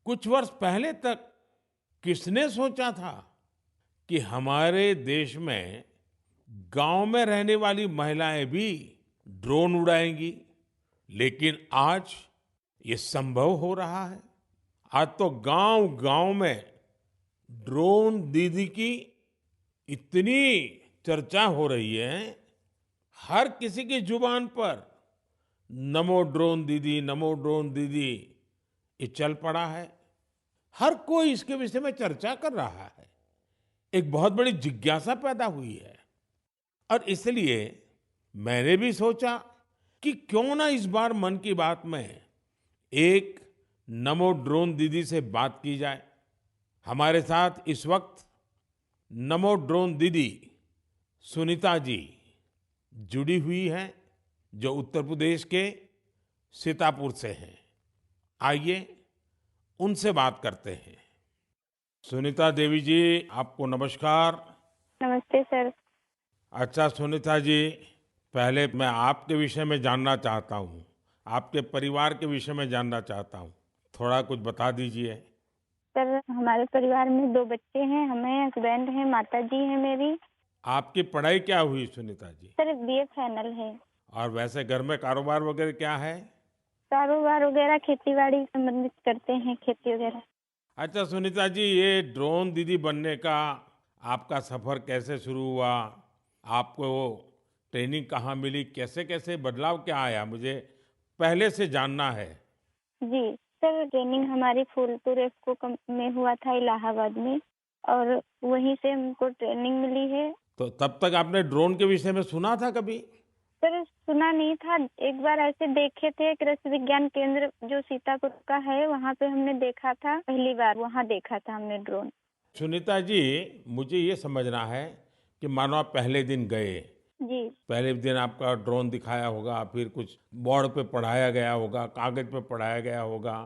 कुछ वर्ष पहले तक किसने सोचा था कि हमारे देश में गांव में रहने वाली महिलाएं भी ड्रोन उड़ाएंगी। लेकिन आज ये संभव हो रहा है। आज तो गांव गांव में ड्रोन दीदी की इतनी चर्चा हो रही है। हर किसी की जुबान पर नमो ड्रोन दीदी, नमो ड्रोन दीदी, ये चल पड़ा है। हर कोई इसके विषय में चर्चा कर रहा है। एक बहुत बड़ी जिज्ञासा पैदा हुई है और इसलिए मैंने भी सोचा कि क्यों ना इस बार मन की बात में एक नमो ड्रोन दीदी से बात की जाए। हमारे साथ इस वक्त नमो ड्रोन दीदी सुनीता जी जुड़ी हुई हैं, जो उत्तर प्रदेश के सीतापुर से हैं। आइए उनसे बात करते हैं। सुनीता देवी जी, आपको नमस्कार। नमस्ते सर। अच्छा सुनीता जी, पहले मैं आपके विषय में जानना चाहता हूँ, आपके परिवार के विषय में जानना चाहता हूँ। थोड़ा कुछ बता दीजिए। सर हमारे परिवार में 2 बच्चे हैं, हमें हस्बैंड हैं, माता जी हैं मेरी। आपकी पढ़ाई क्या हुई Sunita ji? Sir BA final है। और वैसे घर में कारोबार वगैरह क्या है? कारोबार वगैरह खेती-बाड़ी संबंधित करते हैं, खेती वगैरह। अच्छा सुनीता जी, ये ड्रोन दीदी बनने का आपका सफर कैसे शुरू हुआ? आपको ट्रेनिंग कहाँ मिली? कैसे कैसे बदलाव क्या आया? मुझे पहले से जानना है। जी, सर ट्रेनिंग हमारी फूलपुर इफ्को में हुआ था इलाहाबाद में, और वहीं से हमको ट्रेनिंग मिली है। तो तब तक आपने ड्रोन के विषय में सुना था कभी? सर सुना नहीं था, एक बार ऐसे देखे थे, कृषि विज्ञान केंद्र जो सीतापुर का है वहाँ पे हमने देखा था, पहली बार वहाँ देखा था हमने ड्रोन। सुनीता जी, मुझे ये समझना है कि मानो आप पहले दिन गए, जी। पहले दिन आपका ड्रोन दिखाया होगा, फिर कुछ बोर्ड पे पढ़ाया गया होगा, कागज पे पढ़ाया गया होगा,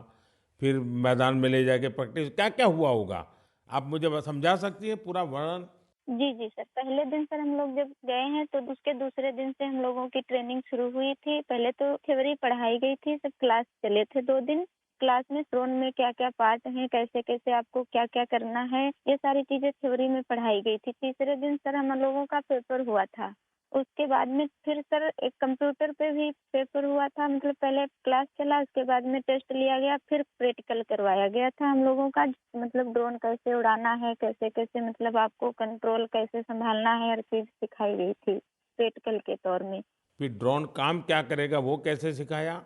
फिर मैदान में ले जाके प्रैक्टिस, क्या क्या हुआ होगा? आप मुझे बस समझा सकती हैं पूरा वर्णन? जी, जी सर। पहले दिन सर हम लोग जब गए हैं तो उसके दूसरे दिन से हम लोगों की ट्रेनिंग शुरू हुई थी। पहले तो थ्योरी पढ़ाई गई थी, सब क्लास चले थे 2 दिन। क्लास में ड्रोन में क्या-क्या पार्ट हैं, कैसे-कैसे आपको क्या-क्या करना है, ये सारी चीज़ें थ्योरी में पढ़ाई गई थी। तीसरे दिन सर हम लोगों का पेपर हुआ था। उसके बाद में फिर सर एक कंप्यूटर पे भी पेपर हुआ था, मतलब पहले क्लास चला, उसके बाद में टेस्ट लिया गया, फिर प्रैक्टिकल करवाया गया था हम लोगों का। मतलब ड्रोन कैसे उड़ाना है, कैसे-कैसे मतलब आपको कंट्रोल कैसे संभालना है, हर चीज़ सिखाई गई थी प्रैक्टिकल के तौर में। फिर ड्रोन काम क्या करेगा, वो कैसे सिखाया?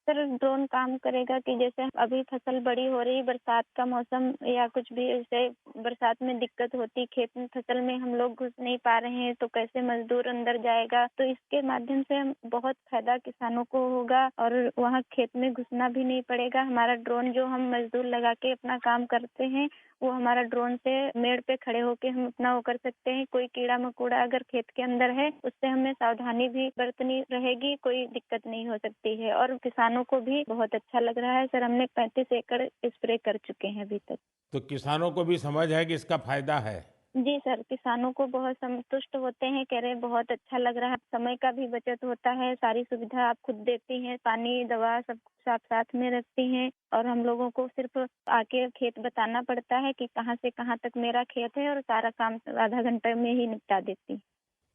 सर ड्रोन काम करेगा कि जैसे अभी फसल बड़ी हो रही, बरसात का मौसम या कुछ भी ऐसे बरसात में दिक्कत होती, खेत में फसल में हम लोग घुस नहीं पा रहे हैं, तो कैसे मजदूर अंदर जाएगा। तो इसके माध्यम से हम बहुत फायदा किसानों को होगा और वहाँ खेत में घुसना भी नहीं पड़ेगा। हमारा ड्रोन जो हम मजदूर लगा के अपना काम करते हैं, वो हमारा ड्रोन से मेड़ पे खड़े होके हम अपना वो कर सकते हैं। कोई कीड़ा मकोड़ा अगर खेत के अंदर है, उससे हमें सावधानी भी बरतनी रहेगी, कोई दिक्कत नहीं हो सकती है। और किसानों को भी बहुत अच्छा लग रहा है। सर हमने 35 एकड़ स्प्रे कर चुके हैं अभी तक। तो किसानों को भी समझ है कि इसका फायदा है? जी सर, किसानों को बहुत संतुष्ट होते हैं, कह रहे हैं बहुत अच्छा लग रहा है, समय का भी बचत होता है, सारी सुविधा आप खुद देती हैं, पानी, दवा सब कुछ आप साथ में रखती हैं, और हम लोगों को सिर्फ आके खेत बताना पड़ता है कि कहाँ से कहाँ तक मेरा खेत है, और सारा काम आधा घंटे में ही निपटा देती।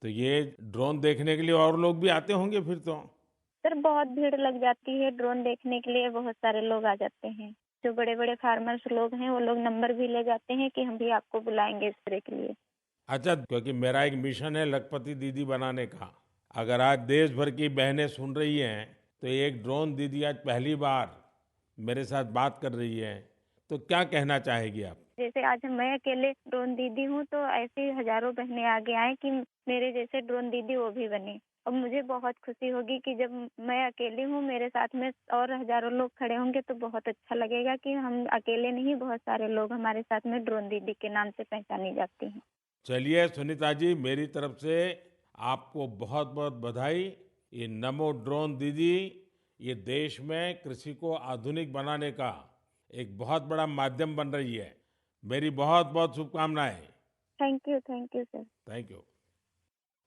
तो ये ड्रोन देखने के लिए और लोग भी आते होंगे फिर तो? सर बहुत भीड़ लग जाती है, ड्रोन देखने के लिए बहुत सारे लोग आ जाते हैं। जो बड़े-बड़े फार्मर्स लोग हैं, वो लोग नंबर भी ले जाते हैं कि हम भी आपको बुलाएंगे स्प्रे के लिए। अच्छा, क्योंकि मेरा एक मिशन है लखपति दीदी बनाने का। अगर आज देश भर की बहनें सुन रही हैं, तो एक ड्रोन दीदी आज पहली बार मेरे साथ बात कर रही है, तो क्या कहना चाहेगी आप? जैसे आज मैं अकेले ड्रोन दीदी हूँ, तो ऐसी हजारों बहनें आगे आएँ कि मेरे जैसे ड्रोन दीदी वो भी बने। और मुझे बहुत खुशी होगी कि जब मैं अकेली हूँ, मेरे साथ में और हजारों लोग खड़े होंगे, तो बहुत अच्छा लगेगा कि हम अकेले नहीं, बहुत सारे लोग हमारे साथ में ड्रोन दीदी के नाम से पहचानी जाती हैं। चलिए सुनीता जी, मेरी तरफ से आपको बहुत बहुत बधाई। ये नमो ड्रोन दीदी, ये देश में कृषि को आधुनिक बनाने का एक बहुत बड़ा माध्यम बन रही है। मेरी बहुत बहुत शुभकामनाएं। Thank you sir. Thank you.